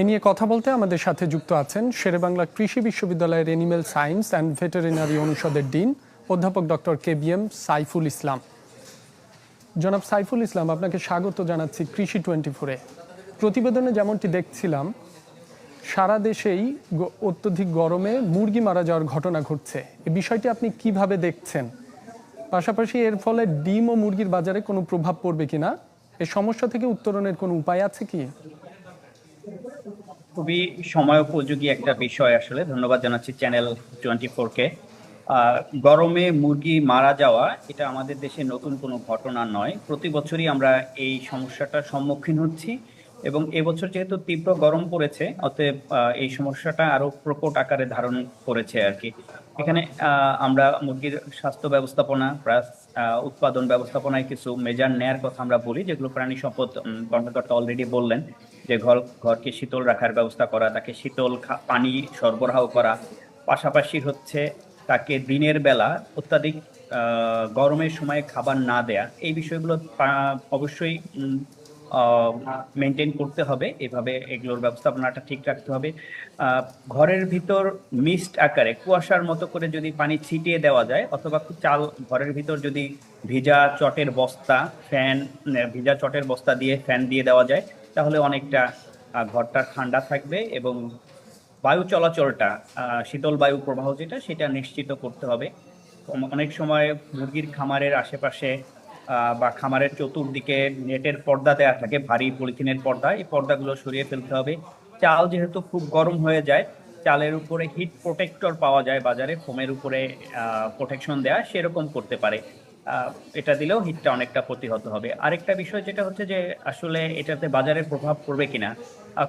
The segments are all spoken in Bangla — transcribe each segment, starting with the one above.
এ নিয়ে কথা বলতে আমাদের সাথে যুক্ত আছেন শেরেবাংলা কৃষি বিশ্ববিদ্যালয়ের এনিম্যাল সায়েন্স অ্যান্ড ভেটেরিনারি অনুষদের ডিন অধ্যাপক ডক্টর KBM সাইফুল ইসলাম। জনাব সাইফুল ইসলাম, আপনাকে স্বাগত জানাচ্ছি কৃষি 24-এ। প্রতিবেদনে যেমনটি দেখছিলাম, সারা দেশেই অত্যধিক গরমে মুরগি মারা যাওয়ার ঘটনা ঘটছে। এই বিষয়টি আপনি কিভাবে দেখছেন? পাশাপাশি এর ফলে ডিম ও মুরগির বাজারে কোনো প্রভাব পড়বে কিনা, এই সমস্যা থেকে উত্তরণের কোনো উপায় আছে কি? খুবই সময়োপযোগী একটা বিষয়। আসলে ধন্যবাদ জানাচ্ছি চ্যানেল 24-কে। গরমে মুরগি মারা যাওয়া এটা আমাদের দেশে নতুন কোনো ঘটনা নয়। প্রতি বছরই আমরা এই সমস্যাটার সম্মুখীন হচ্ছি এবং এবছর যেহেতু তীব্র গরম পড়েছে, অতএব এই সমস্যাটা আরো প্রকট আকারে ধারণ করেছে আর কি। এখানে আমরা মুরগির স্বাস্থ্য ব্যবস্থাপনা প্লাস উৎপাদন ব্যবস্থাপনায় কিছু মেজার নেয়ার কথা আমরা বলি, যেগুলো প্রাণী সম্পদ কর্মকর্তা অলরেডি বললেন, যে ঘরকে শীতল রাখার ব্যবস্থা করা, তাকে শীতল পানি সরবরাহ করা, পাশাপাশি হচ্ছে তাকে দিনের বেলা অত্যাধিক গরমের সময় খাবার না দেয়া, এই বিষয়গুলো অবশ্যই মেনটেন করতে হবে। এভাবে এগুলোর ব্যবস্থাপনাটা ঠিক রাখতে হবে। ঘরের ভিতর মিস্ট আকারে কুয়াশার মতো করে যদি পানি ছিটিয়ে দেওয়া যায়, অথবা চাল ঘরের ভিতর যদি ভিজা চটের বস্তা দিয়ে ফ্যান দিয়ে দেওয়া যায়, তাহলে অনেকটা ঘরটা ঠান্ডা থাকবে এবং বায়ু চলাচলটা, শীতল বায়ু প্রবাহ যেটা, সেটা নিশ্চিত করতে হবে। অনেক সময় মুরগির খামারের আশেপাশে বা খামারের চতুর্দিকে নেটের পর্দা দেওয়া থাকে, ভারী পলিথিনের পর্দা, এই পর্দাগুলো সরিয়ে ফেলতে হবে। চাল যেহেতু খুব গরম হয়ে যায়, চালের উপরে হিট প্রোটেক্টর পাওয়া যায় বাজারে, ফোমের উপরে প্রোটেকশন দেয়া, সেরকম করতে পারে। এটা দিলেও হিটটা অনেকটা প্রতিহত হবে। আরেকটা বিষয় যেটা হচ্ছে যে আসলে এটাতে বাজারের প্রভাব পড়বে কিনা,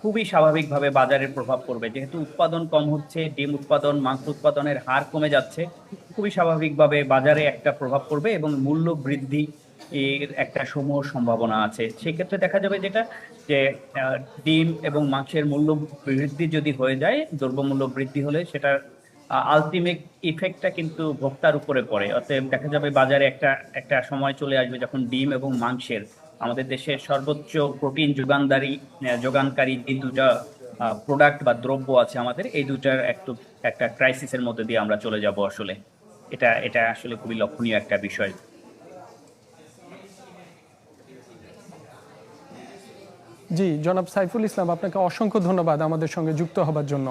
খুবই স্বাভাবিকভাবে বাজারের প্রভাব পড়বে। যেহেতু উৎপাদন কম হচ্ছে, ডিম উৎপাদন, মাংস উৎপাদনের হার কমে যাচ্ছে, খুবই স্বাভাবিকভাবে বাজারে একটা প্রভাব পড়বে এবং মূল্য বৃদ্ধি এর একটা সমূহ সম্ভাবনা আছে। সেক্ষেত্রে দেখা যাবে যেটা যে ডিম এবং মাংসের মূল্য বৃদ্ধি যদি হয়ে যায়, দ্রব্যমূল্য বৃদ্ধি হলে সেটার আলটিমেট ইফেক্টটা কিন্তু ভোক্তার উপরে পড়ে। অতএব দেখা যাবে বাজারে একটা সময় চলে আসবে যখন ডিম এবং মাংসের, আমাদের দেশের সর্বোচ্চ প্রোটিন যোগানকারী যে দুটা প্রোডাক্ট বা দ্রব্য আছে আমাদের, এই দুটার একটা ক্রাইসিসের মধ্যে দিয়ে আমরা চলে যাব। আসলে এটা আসলে খুবই লক্ষণীয় একটা বিষয়। জি, জনাব সাইফুল ইসলাম, আপনাকে অসংখ্য ধন্যবাদ আমাদের সঙ্গে যুক্ত হবার জন্য।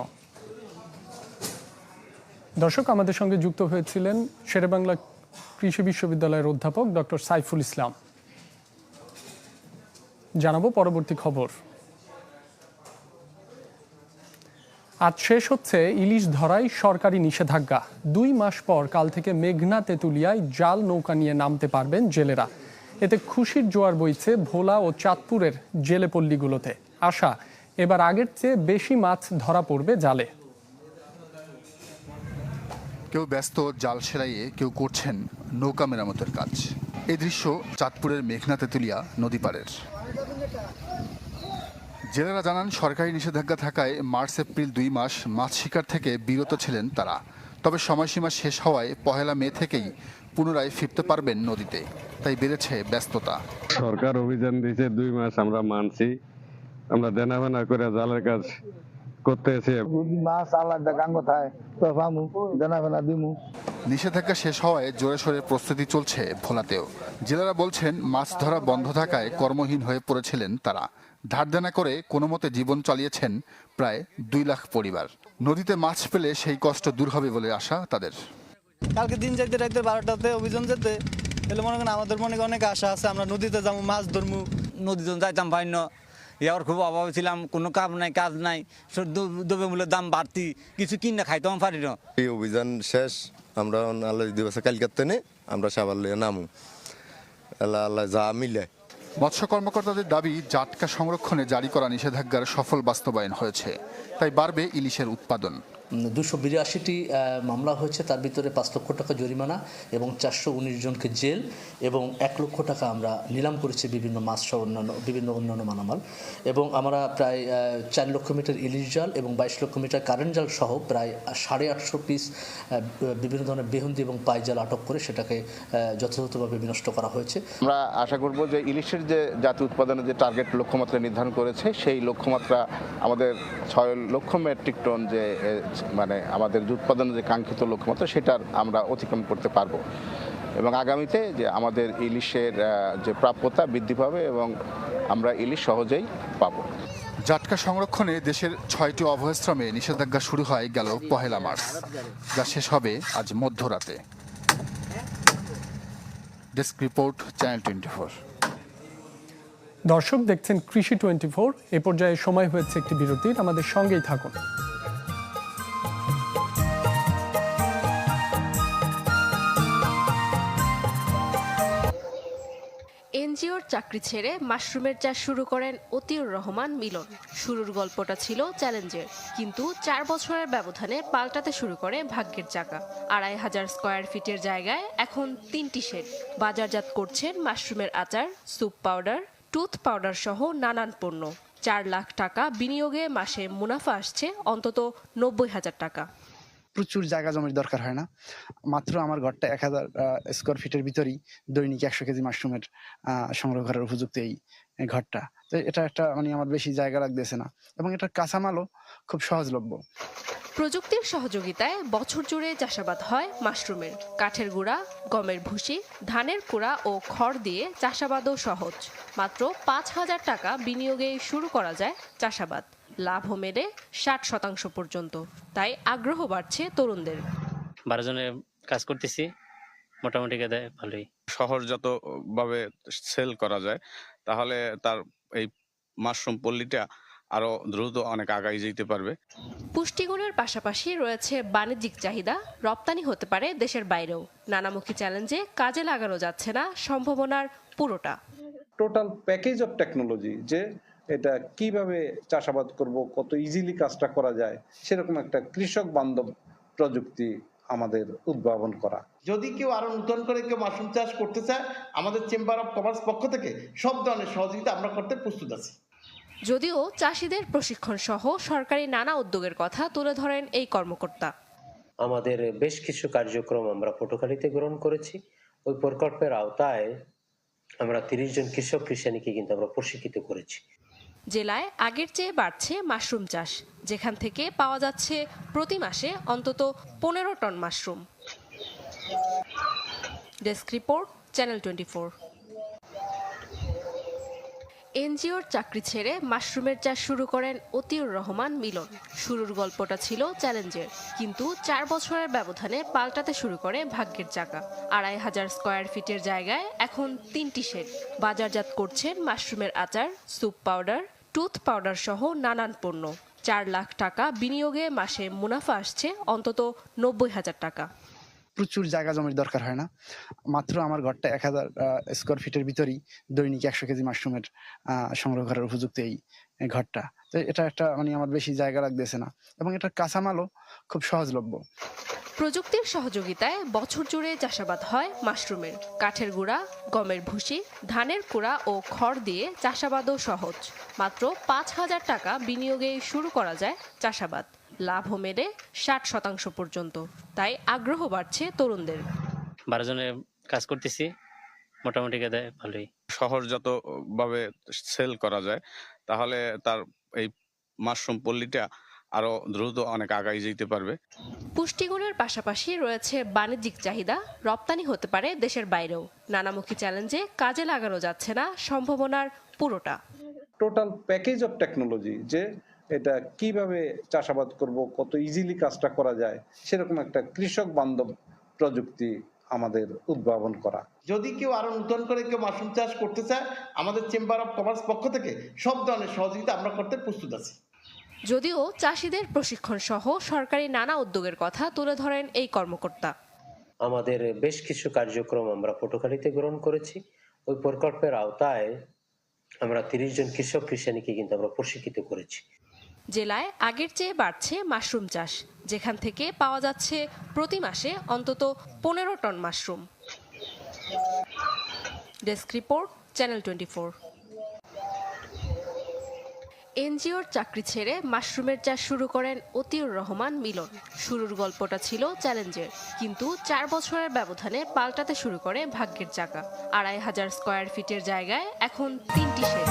দর্শক, আমাদের সঙ্গে যুক্ত হয়েছিলেন শেরেবাংলা কৃষি বিশ্ববিদ্যালয়ের অধ্যাপক ডক্টর সাইফুল ইসলাম। জানাবো পরবর্তী খবর। আজ শেষ হচ্ছে ইলিশ ধরায় সরকারি নিষেধাজ্ঞা। 2 মাস পর কাল থেকে মেঘনা তেঁতুলিয়ায় জাল নৌকা নিয়ে নামতে পারবেন জেলেরা। এতে খুশির জোয়ার বইছে ভোলা ও চাঁদপুরের জেলে পল্লীগুলোতে। আশা, এবার আগের চেয়ে বেশি মাছ ধরা পড়বে জালে। কেউ ব্যস্ত জাল সেরাইয়ে, কেউ করছেন নৌকা মেরামতের কাজ। এই দৃশ্য চাঁদপুরের মেঘনা তেঁতুলিয়া নদী পাড়ের। জেলেরা জানান, সরকারি নিষেধাজ্ঞা থাকায় মার্চ এপ্রিল 2 মাস মাছ শিকার থেকে বিরত ছিলেন তারা। তবে সময়সীমা শেষ হওয়ায় 1 মে থেকেই পুনরায় ফিরতে পারবেন নদীতে, তাই বেড়েছে ব্যস্ততা। সরকার অভিযান দিয়েছে 2 মাস, আমরা মানছি। আমরা দেনাবেনা করে জালের কাজ করতে এসে নিষেধাজ্ঞা শেষ হওয়ায় জোরে সোরে প্রস্তুতি চলছে ভোলাতেও। জেলেরা বলছেন, মাছ ধরা বন্ধ থাকায় কর্মহীন হয়ে পড়েছিলেন তারা। ধার দেনা করে কোনো মতে জীবন চালিয়েছেন প্রায় 2 লাখ পরিবার। নদীতে মাছ পেলে সেই কষ্ট দূর হবে বলে আশা তাদের। কালকে দিন যাইতে রাইতে 12টাতে অভিযান যেতে এলে মনে করেন আমাদের মনে অনেক আশা আছে, আমরা নদীতে যাবো, মাছ ধরবো। নদীতে যাইতাম পাইন, ইয়ার খুব অভাব ছিলাম, কোনো কাম নাই, কাজ নাই, দ্রব্যমূল্যের দাম বাড়তি, কিছু কিনে খাইতাম পারি না। এই অভিযান শেষ, আমরা আল্লাহ দিবস কালকার তেনে আমরা সাবার লিয়ে নামু, আল্লাহ আল্লাহ যা মিলে। মৎস্য কর্মকর্তাদের দাবি, জাটকা সংরক্ষণে জারি করা নিষেধাজ্ঞার সফল বাস্তবায়ন হয়েছে, তাই বাড়বে ইলিশের উৎপাদন। 282টি মামলা হয়েছে, তার ভিতরে 5 লক্ষ টাকা জরিমানা এবং 419 জনকে জেল এবং 1 লক্ষ টাকা আমরা নিলাম করেছি বিভিন্ন মাছ সহ অন্যান্য মালামাল। এবং আমরা প্রায় 4 লক্ষ মিটার ইলিশ জাল এবং 22 লক্ষ মিটার কারেন্ট জাল সহ প্রায় 850 পিস বিভিন্ন ধরনের বেহুন্দি এবং পাইজাল আটক করে সেটাকে যথাযথভাবে বিনষ্ট করা হয়েছে। আমরা আশা করব যে ইলিশের যে জাতীয় উৎপাদনের যে টার্গেট লক্ষ্যমাত্রা নির্ধারণ করেছে সেই লক্ষ্যমাত্রা আমাদের 6 লক্ষ মেট্রিক টন যে মানে আমাদের যে উৎপাদনের যে কাঙ্ক্ষিত লক্ষ্যমাত্রা সেটার আমরা অতিক্রম করতে পারবো এবং আগামীতে যে আমাদের ইলিশের যে প্রাপ্যতা বৃদ্ধি পাবে এবং আমরা ইলিশ সহজেই পাবো। জাটকা সংরক্ষণে দেশের 6টি অভয়াশ্রমে নিষেধাজ্ঞা শুরু হয় গেল 1 মার্চ, যা শেষ হবে আজ মধ্যরাতে। Desk report, channel 24। দর্শক দেখছেন কৃষি 24। এ পর্যায়ে সময় হয়েছে একটি বিরতির, আমাদের সঙ্গেই থাকুন। এনজিওর চাকরি ছেড়ে মাশরুমের চাষ শুরু করেন অতিউর রহমান মিলন। শুরুর গল্পটা ছিল চ্যালেঞ্জের, কিন্তু 4 বছরের ব্যবধানে পাল্টাতে শুরু করে ভাগ্যের চাকা। 2500 স্কয়ার ফিটের জায়গায় এখন 3টি শেড। বাজারজাত করছেন মাশরুমের আচার, স্যুপ পাউডার, টুথ পাউডার সহ নানান পণ্য। 4 লাখ টাকা বিনিয়োগে মাসে মুনাফা আসছে অন্তত 90,000 টাকা। প্রচুর জায়গা জমির দরকার হয় না, মাত্র আমার ঘরটা 1000 স্কয়ার ফিটের ভিতরেই দৈনিক 100 কেজি মাশরুমের সংগ্রহ করার উপযুক্ত এই ঘরটা। তো এটা একটা আমার বেশি জায়গা লাগতেছে না এবং এটার কাঁচামালও খুব সহজলভ্য। প্রযুক্তির সহযোগিতায় বছর জুড়ে চাষাবাদ হয় মাশরুমের। কাঠের গুঁড়া, গমের ভুসি, ধানের কুড়া ও খড় দিয়ে চাষাবাদও সহজ। মাত্র 5,000 টাকা বিনিয়োগে শুরু করা যায় চাষাবাদ। লাভও মেলে 60% পর্যন্ত। তাই আগ্রহ বাড়ছে তরুণদের। 12 জনে কাজ করতেছি, মোটামুটি দেয় ভালোই। সহজজাতভাবে সেল করা যায় তাহলে তার এই মাশরুম পল্লীটা আরো দ্রুত অনেক আগায় যেতে পারবে। পুষ্টিগুণের পাশাপাশি রয়েছে বাণিজ্যিক চাহিদা, রপ্তানি হতে পারে দেশের বাইরেও। নানামুখী চ্যালেঞ্জে কাজে লাগানো যাচ্ছে না সম্ভাবনার পুরোটা। টোটাল প্যাকেজ অফ টেকনোলজি, যে এটা কিভাবে চাষাবাদ করব, কত ইজিলি কাজটা করা যায়, সেরকম একটা কৃষক বান্ধব প্রযুক্তি আমাদের উদ্ভাবন করা। যদি কেউ আরো নতুন করে কেউ মাশরুম চাষ করতে চায়, আমাদের চেম্বার অফ কমার্স পক্ষ থেকে সব ধরনের সহযোগিতা আমরা করতে প্রস্তুত আছি। যদিও চাষিদের প্রশিক্ষণ সহ সরকারি নানা উদ্যোগের কথা তুলে ধরেন এই কর্মকর্তা। আমাদের বেশ কিছু কার্যক্রম আমরা পটুয়াখালীতে গ্রহণ করেছি। ওই প্রকল্পের আওতায় আমরা 30 জন কৃষক কৃষানীকে কিন্তু আমরা প্রশিক্ষিত করেছি। জেলায় আগের চেয়ে বাড়ছে মাশরুম চাষ, যেখান থেকে পাওয়া যাচ্ছে প্রতি মাসে অন্তত 15 ton mushroom. Desk report, channel 24। এনজিওর চাকরি ছেড়ে মাশরুমের চাষ শুরু করেন অতিউর রহমান মিলন। শুরুর গল্পটা ছিল চ্যালেঞ্জের, কিন্তু 4 বছরের ব্যবধানে পাল্টাতে শুরু করে ভাগ্যের চাকা। 2500 স্কয়ার ফিটের জায়গায় এখন 3টি শেড। বাজারজাত করছেন মাশরুমের আচার, স্যুপ পাউডার, টুথ পাউডার সহ নানান পণ্য। 4 লাখ টাকা বিনিয়োগে মাসে মুনাফা আসছে অন্তত 90,000 টাকা। প্রচুর জায়গা জমির দরকার হয় না, মাত্র আমার ঘরটা 1000 স্কয়ার ফিটের ভিতরেই দৈনিক 100 কেজি মাশরুমের সংগ্রহ করার উপযুক্ত এই ঘরটা। তো এটা একটা আমার বেশি জায়গা লাগতেছে না এবং এটার কাঁচামালও খুব সহজলভ্য। প্রযুক্তির সহযোগিতায় বছর জুড়ে চাষাবাদ হয় মাশরুমের। কাঠের গুঁড়া, গমের ভুসি, ধানের কুড়া ও খড় দিয়ে চাষাবাদও সহজ। মাত্র 5,000 টাকা বিনিয়োগে শুরু করা যায় চাষাবাদ। লাভও মেলে 60% পর্যন্ত। তাই আগ্রহ বাড়ছে তরুণদের। 12 জনে কাজ করতেছি, মোটামুটি দেয় ভালোই। সহজজাতভাবে সেল করা যায় তাহলে তার এই মাশরুম পল্লীটা আরো দ্রুত অনেক আগায় যেতে পারবে। পুষ্টিগুণের পাশাপাশি রয়েছে বাণিজ্যিক চাহিদা, রপ্তানি হতে পারে দেশের বাইরেও। নানামুখী চ্যালেঞ্জে কাজে লাগানো যাচ্ছে না সম্ভাবনার পুরোটা। টোটাল প্যাকেজ অফ টেকনোলজি, যে এটা কিভাবে চাষাবাদ করব, কত ইজিলি কাজটা করা যায়, সেরকম একটা কৃষক বান্ধব প্রযুক্তি আমাদের উদ্ভাবন করা। যদি কেউ আরো নতুন করে কেউ মাশরুম চাষ করতে চায়, আমাদের চেম্বার অফ কমার্স পক্ষ থেকে সব ধরনের সহযোগিতা আমরা করতে প্রস্তুত আছি। যদিও চাষিদের প্রশিক্ষণ সহ সরকারি নানা উদ্যোগের কথা তুলে ধরেন এই কর্মকর্তা। আমাদের বেশ কিছু কার্যক্রম আমরা পটুয়াখালীতে গ্রহণ করেছি। ওই প্রকল্পের আওতায় আমরা 30 জন কৃষক কৃষানীকে কিন্তু আমরা প্রশিক্ষিত করেছি। জেলায় আগের চেয়ে বাড়ছে মাশরুম চাষ, যেখান থেকে পাওয়া যাচ্ছে প্রতি মাসে অন্তত 15 ton mushroom. Desk report, channel 24। এনজিওর চাকরি ছেড়ে মাশরুমের চাষ শুরু করেন অতিউর রহমান মিলন। শুরুর গল্পটা ছিল চ্যালেঞ্জের, কিন্তু 4 বছরের ব্যবধানে পাল্টাতে শুরু করে ভাগ্যের চাকা। 2500 স্কয়ার ফিটের জায়গায় এখন 3টি শেড।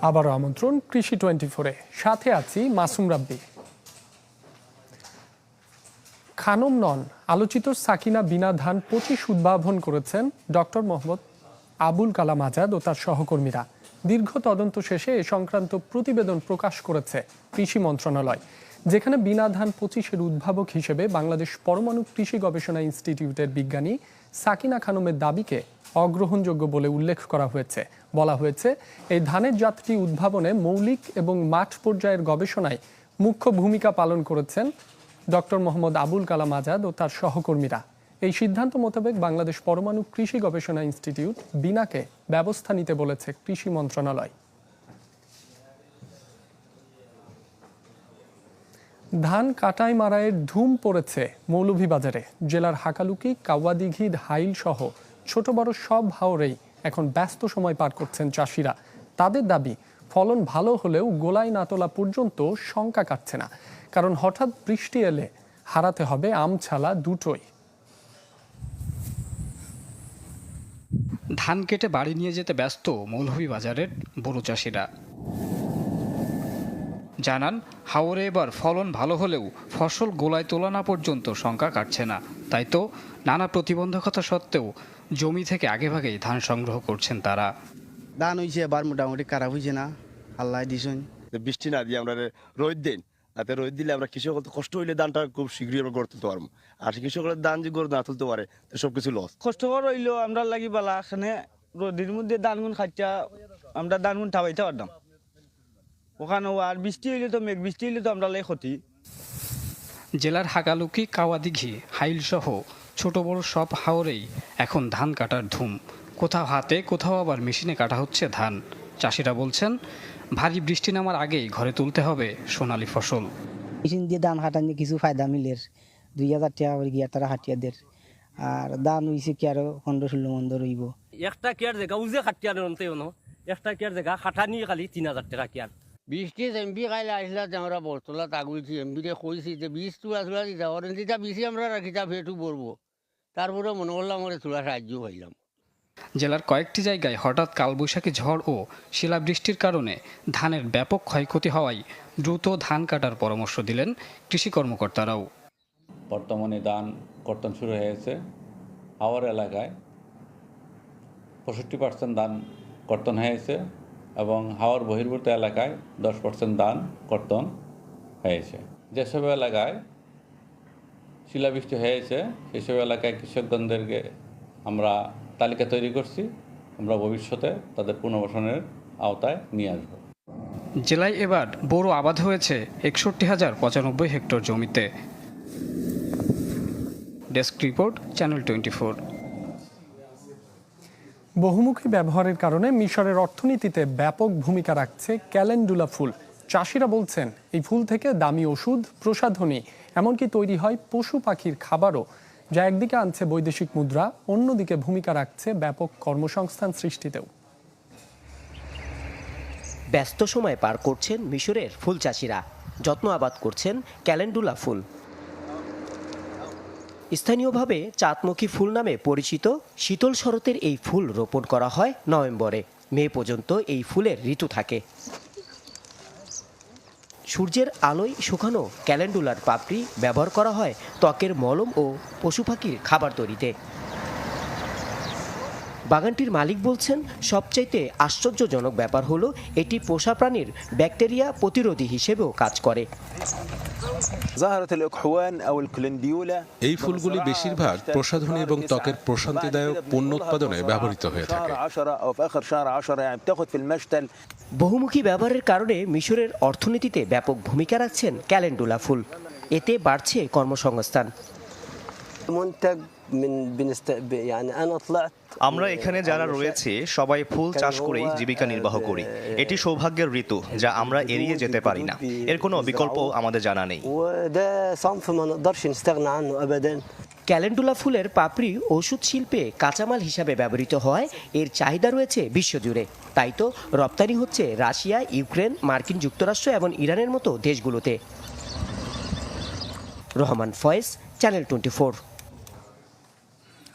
আবারও আমন্ত্রণ কৃষি 24-এ, সাথে আছি মাসুম রাব্বি। খানম নন, আলোচিত সাকিনা বিনা ধান 25 উদ্ভাবন করেছেন ডক্টর মোহাম্মদ আবুল কালাম আজাদ ও তার সহকর্মীরা। দীর্ঘ তদন্ত শেষে এ সংক্রান্ত প্রতিবেদন প্রকাশ করেছে কৃষি মন্ত্রণালয়, যেখানে বিনা ধান 25-এর উদ্ভাবক হিসেবে বাংলাদেশ পরমাণু কৃষি গবেষণা ইনস্টিটিউটের বিজ্ঞানী সাকিনা খানমের দাবিকে অগ্রহণযোগ্য বলে উল্লেখ করা হয়েছে। বলা হয়েছে, এই ধানের জাতটি উদ্ভাবনে মৌলিক এবং মাঠ পর্যায়ের গবেষণায় মুখ্য ভূমিকা পালন করেছেন ডক্টর মোহাম্মদ আবুল কালাম আজাদ ও তার সহকর্মীরা। এই সিদ্ধান্ত মোতাবেক বাংলাদেশ পরমাণু কৃষি গবেষণা ইনস্টিটিউট বিনাকে ব্যবস্থা নিতে বলেছে কৃষি মন্ত্রণালয়। ধান কাটাই মারাইয়ের ধুম পড়েছে মৌলভীবাজারে। জেলার হাকালুকি, কাওয়াদিঘি, হাইল সহ ছোট বড় সব হাওরেই এখন ব্যস্ত সময় পার করছেন চাষিরা। তাদের দাবি, ফলন ভালো হলেও গোলায় না তোলা পর্যন্ত শঙ্কা কাটছে না, কারণ হঠাৎ বৃষ্টি এলে হারাতে হবে আম ছালা দুটোই। ধান কেটে বাড়ি নিয়ে যেতে ব্যস্ত মৌলভীবাজারের বোরো চাষিরা। জানান, হাওরে এবার ফলন ভালো হলেও ফসল গোলায় তোলা না পর্যন্ত শঙ্কা কাটছে না। তাই তো নানা প্রতিবন্ধকতা সত্ত্বেও জমি থেকে আগেভাগেই ধান সংগ্রহ করছেন তারা। ধান হয়েছে এবার মোটামুটি খারাপ হয়েছে না, আল্লাহ দিছেন। বৃষ্টি না দিয়ে আমরা রোদ দিন, তাতে রোদ দিলে আমরা কৃষক কষ্ট হইলে ধানটা খুব শীঘ্রই আমরা গড়ে তুলতে পারবো। আর কৃষকের ধান যে গড়ে না তুলতে পারে তো সবকিছু লস। কষ্টকর হইলেও আমরা লাগি বালা এখানে রোদের মধ্যে ধানগুন খাইটা আমরা ধানগুন ঠাবাইতে পারতাম। ওখানে আর বৃষ্টি হইলে তো বৃষ্টি হইলে তো আমরা লাই ক্ষতি। জেলার হাকালুকি, কাওয়াদিঘি, হাইল সহ ছোট বড় সব হাওরেই এখন ধান কাটার ধুম। কোথাও হাতে, কোথাও আবার মেশিনে কাটা হচ্ছে ধান। চাষিরা বলছেন, ভারী বৃষ্টি নামার আগেই ঘরে তুলতে হবে সোনালী ফসল। মেশিন দিয়ে ধান হাঁটানি কিছু ফায়দা মিলের 2000 টাকা করে গিয়া তারা হাটিয়াদের, আর ধান হইছে কি আরো 15-16 মন রইব। একটা কেয়ার জায়গা উজে খাটিয়ার অন্তে একটা কেয়ার জায়গা খাটানি খালি 3000 টাকা কেয়ার। বৃষ্টি এমপি কাইলে আসলা আমরা বরতলা তাগুইছি, এমপিকে কইছি যে বীজ তুলা তুলা দিতে পারেন, যেটা বীজই আমরা রাখিতা ফেটু পড়বো। তারপরে মনে করলাম আমরা তুলা সাহায্য পাইলাম। জেলার কয়েকটি জায়গায় হঠাৎ কালবৈশাখী ঝড় ও শিলাবৃষ্টির কারণে ধানের ব্যাপক ক্ষয়ক্ষতি হওয়ায় দ্রুত ধান কাটার পরামর্শ দিলেন কৃষি কর্মকর্তারাও। বর্তমানে ধান কর্তন শুরু হয়েছে। হাওর এলাকায় 65% ধান কর্তন হয়েছে এবং হাওর বহির্ভূত এলাকায় 10% ধান কর্তন হয়েছে। যেসব এলাকায় শিলাবৃষ্টি হয়েছে সেসব এলাকায় কৃষকগণদেরকে আমরা তালিকা তৈরি করছি, আমরা ভবিষ্যতে তাদের পুনর্বাসনের আওতায় নিয়ে আসব। জেলায় এবার বোরো আবাদ হয়েছে 61,095 হেক্টর জমিতে। Desk report, channel 24। বহুমুখী ব্যবহারের কারণে মিশরের অর্থনীতিতে ব্যাপক ভূমিকা রাখছে ক্যালেন্ডুলা ফুল। চাষিরা বলছেন, এই ফুল থেকে দামি ওষুধ, প্রসাধনী, এমনকি তৈরি হয় পশু পাখির খাবারও, যা একদিকে আনছে বৈদেশিক মুদ্রা, অন্যদিকে ভূমিকা রাখছে ব্যাপক কর্মসংস্থান সৃষ্টিতেও। ব্যস্ত সময় পার করছেন মিশরের ফুল চাষিরা, যত্ন আবাদ করছেন ক্যালেন্ডুলা ফুল। স্থানীয়ভাবে চাঁদমুখী ফুল নামে পরিচিত শীতল শরতের এই ফুল রোপণ করা হয় নভেম্বরে। মে পর্যন্ত এই ফুলের ঋতু থাকে। সূর্যের আলোয় শুকানো ক্যালেন্ডুলার পাপড়ি ব্যবহার করা হয় ত্বকের মলম ও পশু পাখির খাবার তৈরিতে। বাগানটির মালিক বলছেন, সবচাইতে আশ্চর্যজনক ব্যাপার হলো এটি পোষা প্রাণীর ব্যাকটেরিয়া প্রতিরোধী হিসেবেও কাজ করে। এই ফুলগুলি বেশিরভাগ প্রসাধনী এবং ত্বকের প্রশান্তিদায়ক পণ্য উৎপাদনে ব্যবহৃত হয়ে থাকে। বহুমুখী ব্যবহারের কারণে মিশরের অর্থনীতিতে ব্যাপক ভূমিকা রাখছেন ক্যালেন্ডুলা ফুল। এতে বাড়ছে কর্মসংস্থান। আমরা এখানে যারা রয়েছে সবাই ফুল চাষ করেই জীবিকা নির্বাহ করি। এটি সৌভাগ্যের ঋতু যা আমরা এড়িয়ে যেতে পারি না। এর কোনো বিকল্প আমাদের জানা নেই। ক্যালেন্ডুলা ফুলের পাপড়ি ওষুধ শিল্পে কাঁচামাল হিসাবে ব্যবহৃত হয়, এর চাহিদা রয়েছে বিশ্বজুড়ে। তাই তো রপ্তানি হচ্ছে রাশিয়া, ইউক্রেন, মার্কিন যুক্তরাষ্ট্র এবং ইরানের মতো দেশগুলোতে। রহমান ফয়েজ, চ্যানেল 24।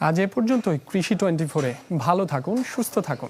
আজ এ পর্যন্তই কৃষি 24-এ। ভালো থাকুন, সুস্থ থাকুন।